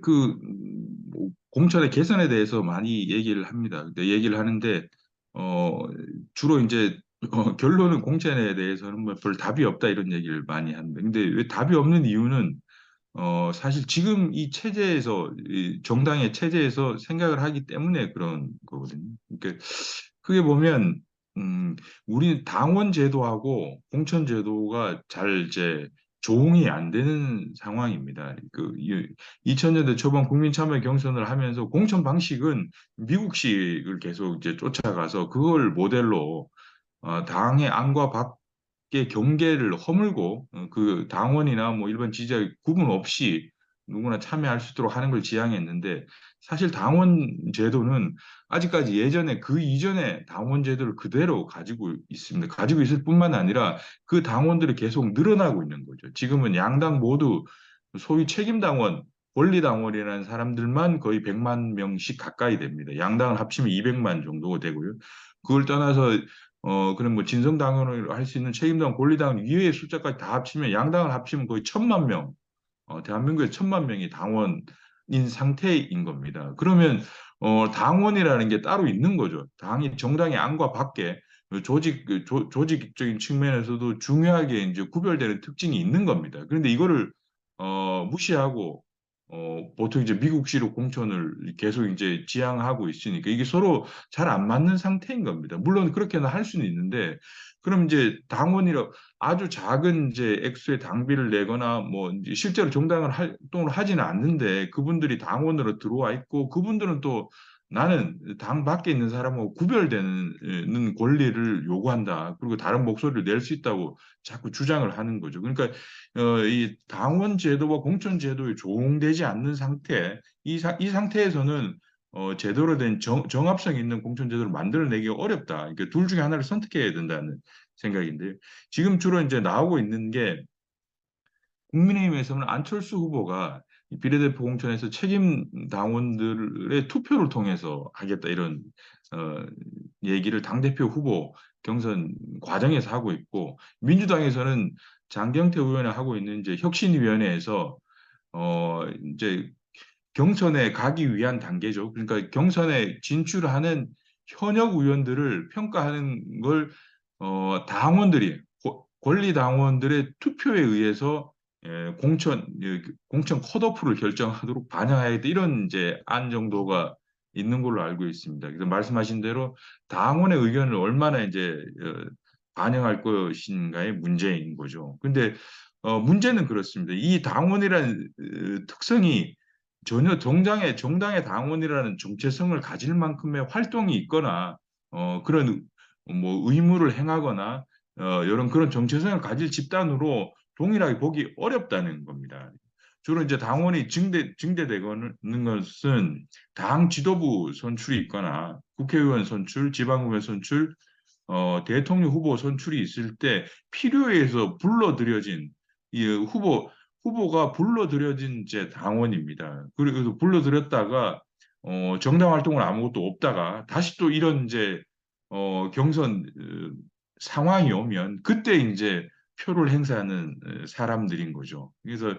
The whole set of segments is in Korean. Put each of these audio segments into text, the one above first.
뭐 공천의 개선에 대해서 많이 얘기를 합니다. 근데 얘기를 하는데 어, 주로 이제 결론은 공천에 대해서는 뭐 별 답이 없다 이런 얘기를 많이 하는데, 근데 왜 답이 없는 이유는 사실 지금 이 체제에서, 이 정당의 체제에서 생각을 하기 때문에 그런 거거든요. 그러니까 크게 보면, 음, 우리 당원 제도하고 공천 제도가 잘 이제 조응이 안 되는 상황입니다. 2000년대 초반 국민참여 경선을 하면서 공천 방식은 미국식을 계속 이제 쫓아가서 그걸 모델로 당의 안과 밖의 경계를 허물고 그 당원이나 뭐 일반 지지자 구분 없이 누구나 참여할 수 있도록 하는 걸 지향했는데, 사실 당원 제도는 아직까지 예전에 그 이전에 당원 제도를 그대로 가지고 있습니다. 가지고 있을 뿐만 아니라 그 당원들이 계속 늘어나고 있는 거죠. 지금은 양당 모두 소위 책임 당원, 권리 당원이라는 사람들만 거의 100만 명씩 가까이 됩니다. 양당을 합치면 200만 정도 되고요. 그걸 떠나서 그럼 뭐 진성당원을 할 수 있는 책임당, 권리당 이외의 숫자까지 다 합치면 양당을 합치면 거의 1,000만 명, 대한민국에 1,000만 명이 당원인 상태인 겁니다. 그러면 당원이라는 게 따로 있는 거죠. 당이 정당의 안과 밖에 조직적인 측면에서도 중요하게 이제 구별되는 특징이 있는 겁니다. 그런데 이거를 무시하고 보통 이제 미국식으로 공천을 계속 이제 지향하고 있으니까 이게 서로 잘 안 맞는 상태인 겁니다. 물론 그렇게는 할 수는 있는데, 그럼 이제 당원이라 아주 작은 이제 액수의 당비를 내거나 뭐 이제 실제로 정당을 활동을 하지는 않는데 그분들이 당원으로 들어와 있고, 그분들은 또 나는 당 밖에 있는 사람하고 구별되는 권리를 요구한다, 그리고 다른 목소리를 낼 수 있다고 자꾸 주장을 하는 거죠. 그러니까 이 당원 제도와 공천 제도에 조응되지 않는 상태, 이 상태에서는 제대로 된 정합성 있는 공천 제도를 만들어내기가 어렵다. 그러니까 둘 중에 하나를 선택해야 된다는 생각인데요. 지금 주로 이제 나오고 있는 게, 국민의힘에서는 안철수 후보가 이 비례대표 공천에서 책임 당원들의 투표를 통해서 하겠다 이런 어, 얘기를 당대표 후보 경선 과정에서 하고 있고, 민주당에서는 장경태 의원이 하고 있는 이제 혁신위원회에서 이제 경선에 가기 위한 단계죠. 그러니까 경선에 진출하는 현역 의원들을 평가하는 걸 당원들이, 권리 당원들의 투표에 의해서 공천 컷오프를 결정하도록 반영하겠다 이런 이제 안 정도가 있는 걸로 알고 있습니다. 그래서 말씀하신 대로 당원의 의견을 얼마나 이제 반영할 것인가의 문제인 거죠. 근데 문제는 그렇습니다. 이 당원이라는 특성이 전혀 정당의 당원이라는 정체성을 가질 만큼의 활동이 있거나 그런 뭐 의무를 행하거나 이런 그런 정체성을 가질 집단으로 동일하게 보기 어렵다는 겁니다. 주로 이제 당원이 증대되는 것은 당 지도부 선출이 있거나 국회의원 선출, 지방의원 선출, 대통령 후보 선출이 있을 때 필요에 의해서 불러들여진 이 후보가 불러들여진 이제 당원입니다. 그리고 불러들였다가 정당 활동을 아무것도 없다가 다시 또 이런 이제 경선 상황이 오면 그때 이제 표를 행사하는 사람들인 거죠. 그래서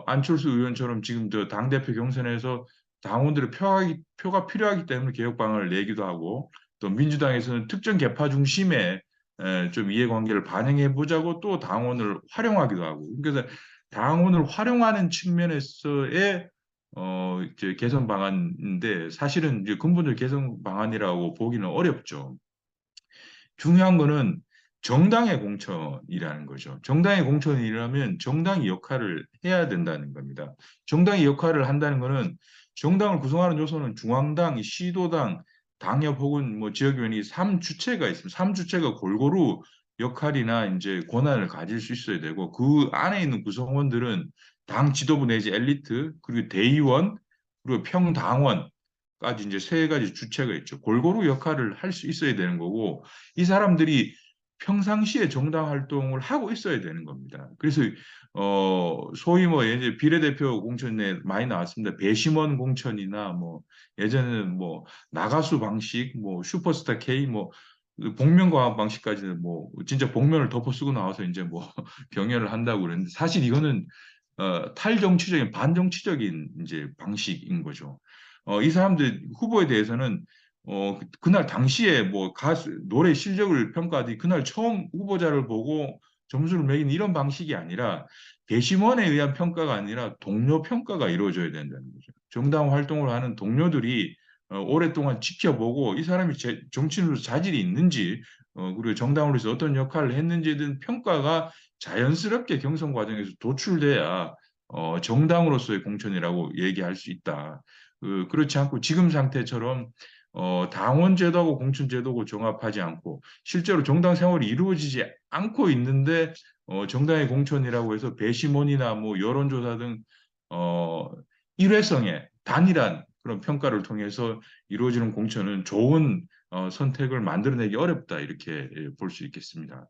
안철수 의원처럼 지금 저 당대표 경선에서 당원들의 표가 필요하기 때문에 개혁방안을 내기도 하고, 또 민주당에서는 특정 계파 중심의 좀 이해관계를 반영해 보자고 또 당원을 활용하기도 하고, 그래서 당원을 활용하는 측면에서의 이제 개선 방안인데, 사실은 이제 근본적 개선 방안이라고 보기는 어렵죠. 중요한 거는 정당의 공천이라는 거죠. 정당의 공천이라면 정당이 역할을 해야 된다는 겁니다. 정당이 역할을 한다는 거는, 정당을 구성하는 요소는 중앙당, 시도당, 당협 혹은 뭐 지역위원회 3주체가 있습니다. 3주체가 골고루 역할이나 이제 권한을 가질 수 있어야 되고, 그 안에 있는 구성원들은 당 지도부 내지 엘리트, 그리고 대의원, 그리고 평당원까지 이제 세 가지 주체가 있죠. 골고루 역할을 할 수 있어야 되는 거고, 이 사람들이 평상시에 정당 활동을 하고 있어야 되는 겁니다. 그래서 소위 뭐 이제 비례대표 공천에 많이 나왔습니다. 배심원 공천이나 뭐 예전에는 뭐 나가수 방식, 뭐 슈퍼스타 K, 뭐 복면가왕 방식까지는 뭐 진짜 복면을 덮어 쓰고 나와서 이제 뭐 경연을 한다고 그랬는데, 사실 이거는 탈정치적인 반정치적인 이제 방식인 거죠. 이 사람들 후보에 대해서는 그날 당시에 뭐 가수 노래 실력을 평가하듯이 그날 처음 후보자를 보고 점수를 매기는 이런 방식이 아니라 배심원에 의한 평가가 아니라 동료 평가가 이루어져야 된다는 거죠. 정당 활동을 하는 동료들이 오랫동안 지켜보고 이 사람이 정치인으로서 자질이 있는지 그리고 정당으로서 어떤 역할을 했는지에 대한 평가가 자연스럽게 경선 과정에서 도출돼야 정당으로서의 공천이라고 얘기할 수 있다. 그렇지 않고 지금 상태처럼 당원 제도하고 공천 제도고 종합하지 않고 실제로 정당 생활이 이루어지지 않고 있는데 정당의 공천이라고 해서 배심원이나 뭐 여론조사 등 어, 일회성의 단일한 그런 평가를 통해서 이루어지는 공천은 좋은 선택을 만들어내기 어렵다 이렇게 볼 수 있겠습니다.